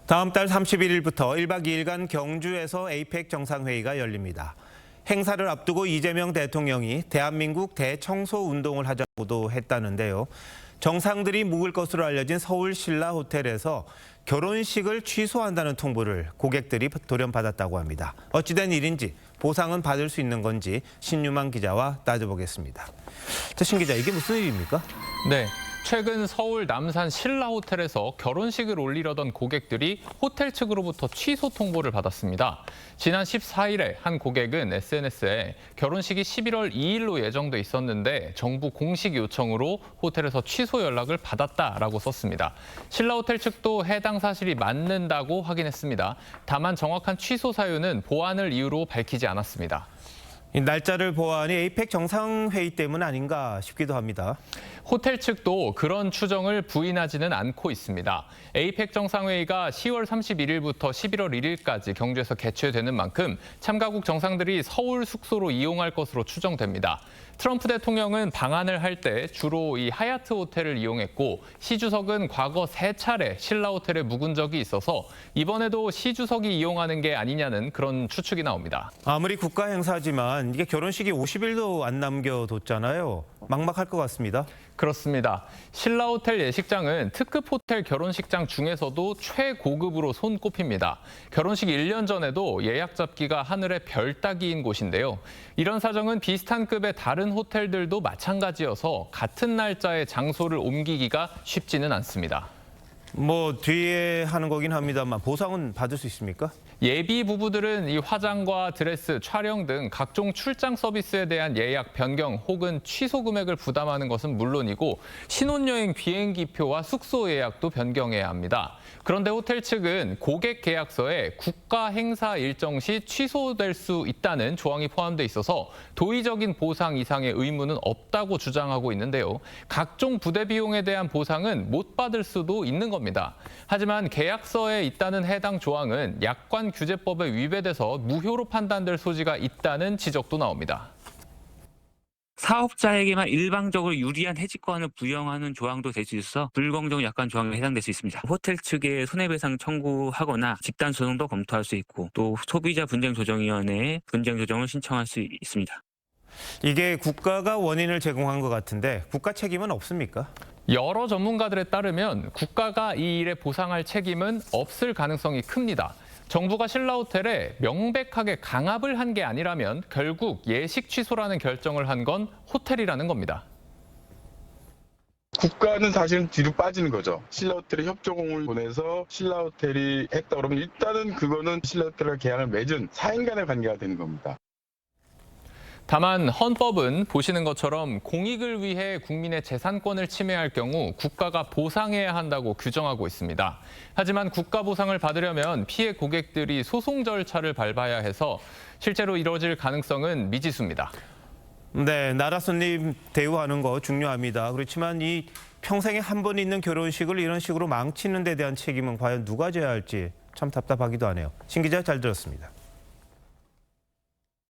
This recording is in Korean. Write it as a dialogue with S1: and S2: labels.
S1: 다음 달 31일부터 1박 2일간 경주에서 에이펙 정상회의가 열립니다. 행사를 앞두고 이재명 대통령이 대한민국 대청소 운동을 하자고도 했다는데요. 정상들이 묵을 것으로 알려진 서울 신라 호텔에서 결혼식을 취소한다는 통보를 고객들이 돌연받았다고 합니다. 어찌된 일인지 보상은 받을 수 있는 건지 신유만 기자와 따져보겠습니다. 자, 신 기자, 이게 무슨 일입니까?
S2: 네. 최근 서울 남산 신라 호텔에서 결혼식을 올리려던 고객들이 호텔 측으로부터 취소 통보를 받았습니다. 지난 14일에 한 고객은 SNS에 결혼식이 11월 2일로 예정돼 있었는데 정부 공식 요청으로 호텔에서 취소 연락을 받았다라고 썼습니다. 신라 호텔 측도 해당 사실이 맞는다고 확인했습니다. 다만 정확한 취소 사유는 보안을 이유로 밝히지 않았습니다.
S1: 이 날짜를 보아하니 에이펙 정상회의 때문 아닌가 싶기도 합니다.
S2: 호텔 측도 그런 추정을 부인하지는 않고 있습니다. 에이펙 정상회의가 10월 31일부터 11월 1일까지 경주에서 개최되는 만큼 참가국 정상들이 서울 숙소로 이용할 것으로 추정됩니다. 트럼프 대통령은 방한을 할 때 주로 이 하얏트 호텔을 이용했고 시 주석은 과거 3차례 신라 호텔에 묵은 적이 있어서 이번에도 시 주석이 이용하는 게 아니냐는 그런 추측이 나옵니다.
S1: 아무리 국가 행사지만 이게 결혼식이 50일도 안 남겨뒀잖아요. 막막할 것 같습니다.
S2: 그렇습니다. 신라 호텔 예식장은 특급 호텔 결혼식장 중에서도 최고급으로 손꼽힙니다. 결혼식 1년 전에도 예약 잡기가 하늘의 별 따기인 곳인데요. 이런 사정은 비슷한 급의 다른 호텔들도 마찬가지여서 같은 날짜에 장소를 옮기기가 쉽지는 않습니다.
S1: 뒤에 하는 거긴 합니다만 보상은 받을 수 있습니까?
S2: 예비 부부들은 이 화장과 드레스, 촬영 등 각종 출장 서비스에 대한 예약 변경 혹은 취소 금액을 부담하는 것은 물론이고 신혼여행 비행기표와 숙소 예약도 변경해야 합니다. 그런데 호텔 측은 고객 계약서에 국가 행사 일정 시 취소될 수 있다는 조항이 포함돼 있어서 도의적인 보상 이상의 의무는 없다고 주장하고 있는데요. 각종 부대 비용에 대한 보상은 못 받을 수도 있는 겁니다. 하지만 계약서에 있다는 해당 조항은 약관 규제법에 위배돼서 무효로 판단될 소지가 있다는 지적도 나옵니다.
S3: 사업자에게만 일방적으로 유리한 해지권을 부여하는 조항도 될 수 있어 불공정 약관 조항에 해당될 수 있습니다. 호텔 측에 손해배상 청구하거나 집단 소송도 검토할 수 있고 또 소비자 분쟁조정위원회에 분쟁조정을 신청할 수 있습니다.
S1: 이게 국가가 원인을 제공한 것 같은데 국가 책임은 없습니까?
S2: 여러 전문가들에 따르면 국가가 이 일에 보상할 책임은 없을 가능성이 큽니다. 정부가 신라 호텔에 명백하게 강압을 한 게 아니라면 결국 예식 취소라는 결정을 한 건 호텔이라는 겁니다.
S4: 국가는 사실은 뒤로 빠지는 거죠. 신라 호텔에 협조공을 보내서 신라 호텔이 했다 그러면 일단은 그거는 신라 호텔과 계약을 맺은 사인 간의 관계가 되는 겁니다.
S2: 다만 헌법은 보시는 것처럼 공익을 위해 국민의 재산권을 침해할 경우 국가가 보상해야 한다고 규정하고 있습니다. 하지만 국가 보상을 받으려면 피해 고객들이 소송 절차를 밟아야 해서 실제로 이뤄질 가능성은 미지수입니다.
S1: 네, 나라 손님 대우하는 거 중요합니다. 그렇지만 이 평생에 한 번 있는 결혼식을 이런 식으로 망치는 데 대한 책임은 과연 누가 져야 할지 참 답답하기도 하네요. 신 기자, 잘 들었습니다.